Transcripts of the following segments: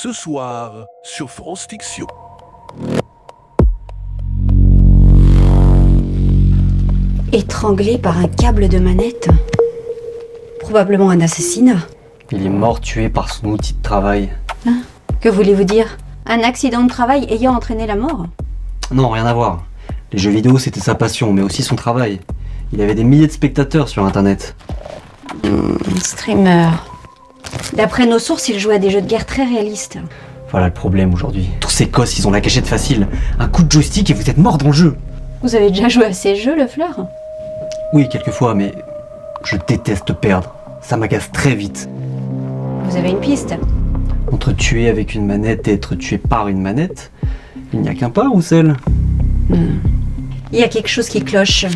Ce soir, sur France Fiction. Étranglé par un câble de manette. Probablement un assassinat. Il est mort tué par son outil de travail. Hein? Que voulez-vous dire? Un accident de travail ayant entraîné la mort? Non, rien à voir. Les jeux vidéo, c'était sa passion, mais aussi son travail. Il avait des milliers de spectateurs sur Internet. Streamer. D'après nos sources, il jouait à des jeux de guerre très réalistes. Voilà le problème aujourd'hui. Tous ces gosses, ils ont la cachette facile. Un coup de joystick et vous êtes mort dans le jeu. Vous avez déjà joué à ces jeux, le fleur? Oui, quelquefois, mais je déteste perdre. Ça m'agace très vite. Vous avez une piste? Entre tuer avec une manette et être tué par une manette, il n'y a qu'un pas, Roussel. Il y a quelque chose qui cloche.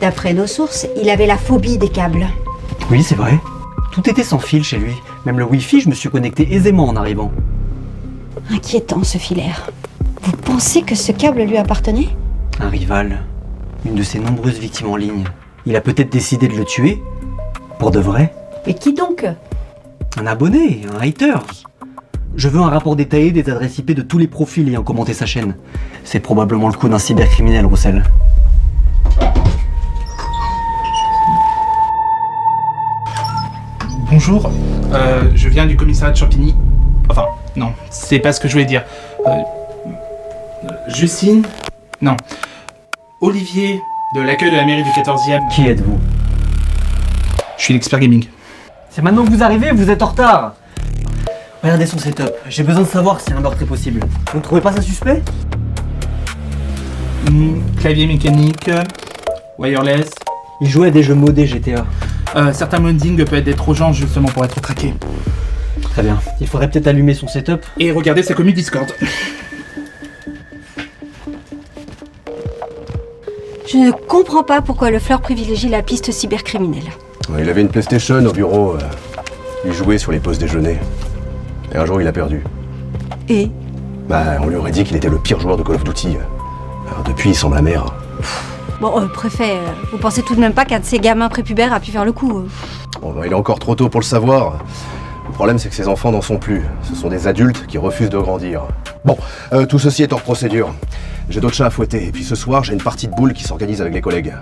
D'après nos sources, il avait la phobie des câbles. Oui, c'est vrai. Tout était sans fil chez lui. Même le Wi-Fi, je me suis connecté aisément en arrivant. Inquiétant, ce filaire. Vous pensez que ce câble lui appartenait? Un rival. Une de ses nombreuses victimes en ligne. Il a peut-être décidé de le tuer. Pour de vrai. Et qui donc? Un abonné, un hater. Je veux un rapport détaillé des adresses IP de tous les profils ayant commenté sa chaîne. C'est probablement le coup d'un cybercriminel, Roussel. Bonjour, je viens du commissariat de Champigny. Enfin, non, c'est pas ce que je voulais dire. Justine? Non. Olivier, de l'accueil de la mairie du 14e. Qui êtes-vous? Je suis l'expert gaming. C'est maintenant que vous arrivez, vous êtes en retard. Regardez son setup. J'ai besoin de savoir si un meurtre est possible. Vous ne trouvez pas ça suspect? Clavier mécanique, wireless. Il jouait à des jeux modés GTA. Certains modding peuvent être des trojans justement pour être traqués. Très bien. Il faudrait peut-être allumer son setup. Et regardez sa commu Discord. Je ne comprends pas pourquoi le fleur privilégie la piste cybercriminelle. Il avait une PlayStation au bureau. Il jouait sur les pauses déjeuner. Et un jour, il a perdu. Et? On lui aurait dit qu'il était le pire joueur de Call of Duty. Alors depuis, il semble amer. Bon, préfet, vous pensez tout de même pas qu'un de ces gamins prépubères a pu faire le coup? Il est encore trop tôt pour le savoir. Le problème, c'est que ces enfants n'en sont plus. Ce sont des adultes qui refusent de grandir. Tout ceci est hors procédure. J'ai d'autres chats à fouetter. Et puis ce soir, j'ai une partie de boules qui s'organise avec les collègues.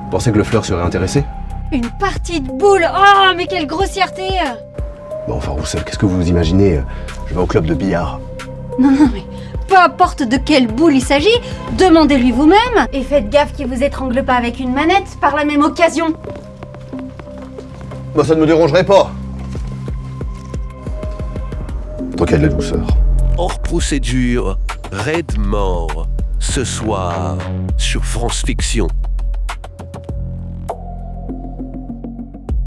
Vous pensez que le fleur serait intéressé? Une partie de boule? Oh, mais quelle grossièreté! Roussel, qu'est-ce que vous imaginez? Je vais au club de billard. Non, mais peu importe de quelle boule il s'agit, demandez-lui vous-même et faites gaffe qu'il vous étrangle pas avec une manette par la même occasion. Ça ne me dérangerait pas. Tant qu'il y a de la douceur. Hors procédure, raid mort. Ce soir, sur France Fiction.